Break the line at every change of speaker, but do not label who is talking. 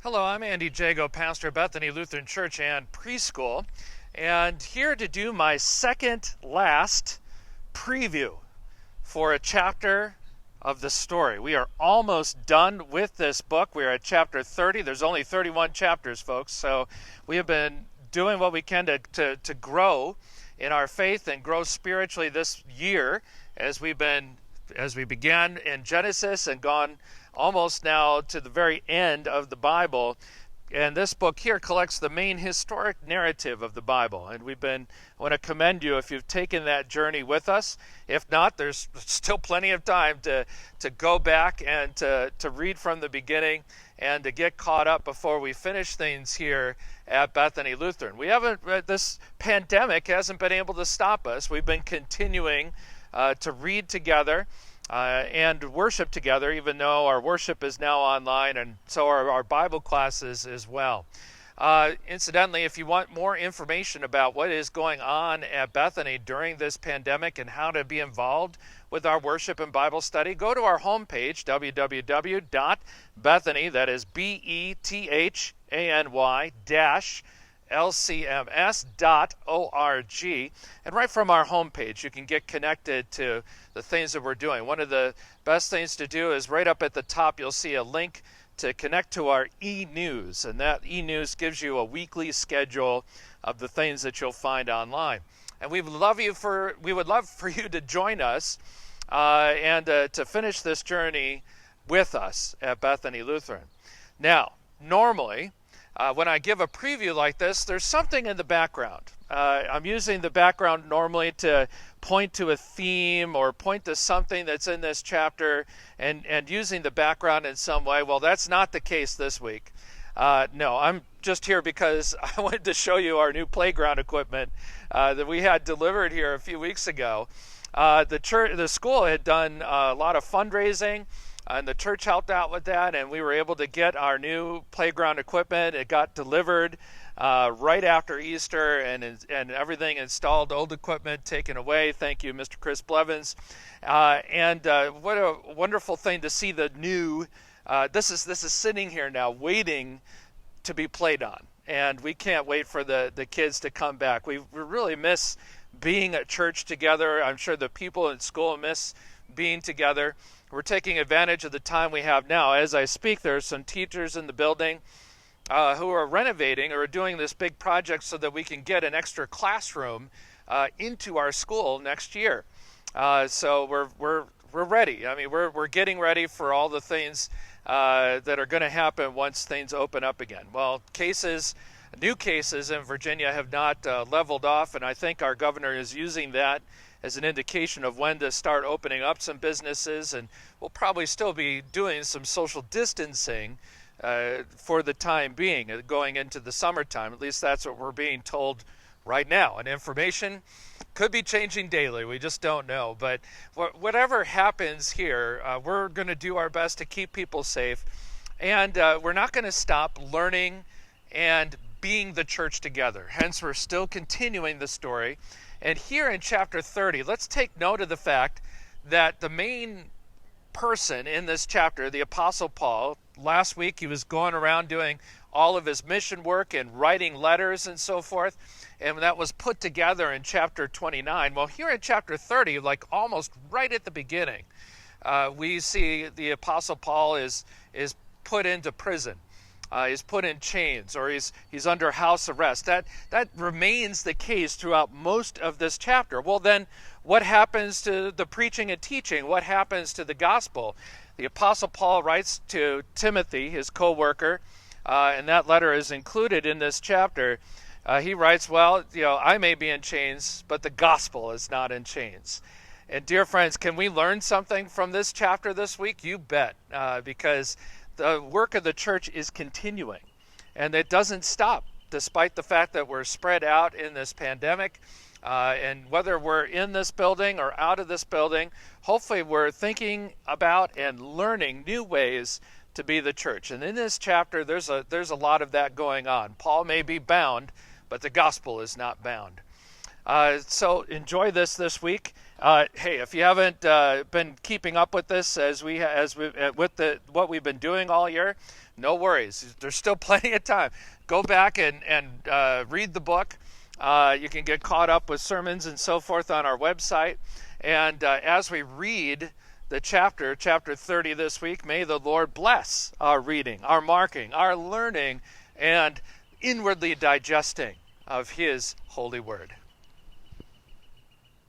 Hello, I'm Andy Jago, pastor of Bethany Lutheran Church and Preschool, and here to do my second last preview for a chapter of the story. We are almost done with this book. We are at chapter 30. There's only 31 chapters, folks, so we have been doing what we can to grow in our faith and grow spiritually this year as we began in Genesis and gone almost now to the very end of the Bible. And this book here collects the main historic narrative of the Bible. And I want to commend you if you've taken that journey with us. If not, there's still plenty of time to go back and to read from the beginning and to get caught up before we finish things here at Bethany Lutheran. This pandemic hasn't been able to stop us. We've been continuing to read together and worship together, even though our worship is now online, and so are our Bible classes as well. Incidentally, if you want more information about what is going on at Bethany during this pandemic and how to be involved with our worship and Bible study, go to our homepage, www.bethany, that is BETHANY lcms.org, and right from our homepage you can get connected to the things that we're doing. One of the best things to do is right up at the top you'll see a link to connect to our e-news, and that e-news gives you a weekly schedule of the things that you'll find online. And we would love for you to join us and to finish this journey with us at Bethany Lutheran. Now, normally when I give a preview like this, there's something in the background. I'm using the background normally to point to a theme or point to something that's in this chapter and using the background in some way. Well, that's not the case this week. No, I'm just here because I wanted to show you our new playground equipment that we had delivered here a few weeks ago. The school had done a lot of fundraising, and the church helped out with that, and we were able to get our new playground equipment. It got delivered right after Easter, and everything installed, old equipment taken away. Thank you, Mr. Chris Blevins. And what a wonderful thing to see the new. This is sitting here now waiting to be played on, and we can't wait for the kids to come back. We really miss being at church together. I'm sure the people in school miss being together. We're taking advantage of the time we have now. As I speak, there are some teachers in the building who are renovating or doing this big project so that we can get an extra classroom into our school next year. So we're ready. I mean, we're getting ready for all the things that are going to happen once things open up again. Well, new cases in Virginia have not leveled off, and I think our governor is using that as an indication of when to start opening up some businesses, and we'll probably still be doing some social distancing for the time being, going into the summertime. At least that's what we're being told right now. And information could be changing daily. We just don't know. But whatever happens here, we're going to do our best to keep people safe, and we're not going to stop learning and being the church together. Hence, we're still continuing the story. And here in chapter 30, let's take note of the fact that the main person in this chapter, the Apostle Paul, last week he was going around doing all of his mission work and writing letters and so forth, and that was put together in chapter 29. Well, here in chapter 30, like almost right at the beginning, we see the Apostle Paul is put into prison. He's put in chains, or he's under house arrest. That remains the case throughout most of this chapter. Well, then what happens to the preaching and teaching? What happens to the gospel? The Apostle Paul writes to Timothy, his co-worker, and that letter is included in this chapter. He writes, well, I may be in chains, but the gospel is not in chains. And dear friends, can we learn something from this chapter this week? You bet, because the work of the church is continuing, and it doesn't stop despite the fact that we're spread out in this pandemic. And whether we're in this building or out of this building, hopefully we're thinking about and learning new ways to be the church. And in this chapter, there's a lot of that going on. Paul may be bound, but the gospel is not bound. So enjoy this week. Hey, if you haven't been keeping up with this what we've been doing all year, no worries. There's still plenty of time. Go back and read the book. You can get caught up with sermons and so forth on our website. And as we read the chapter 30 this week, may the Lord bless our reading, our marking, our learning, and inwardly digesting of His holy word.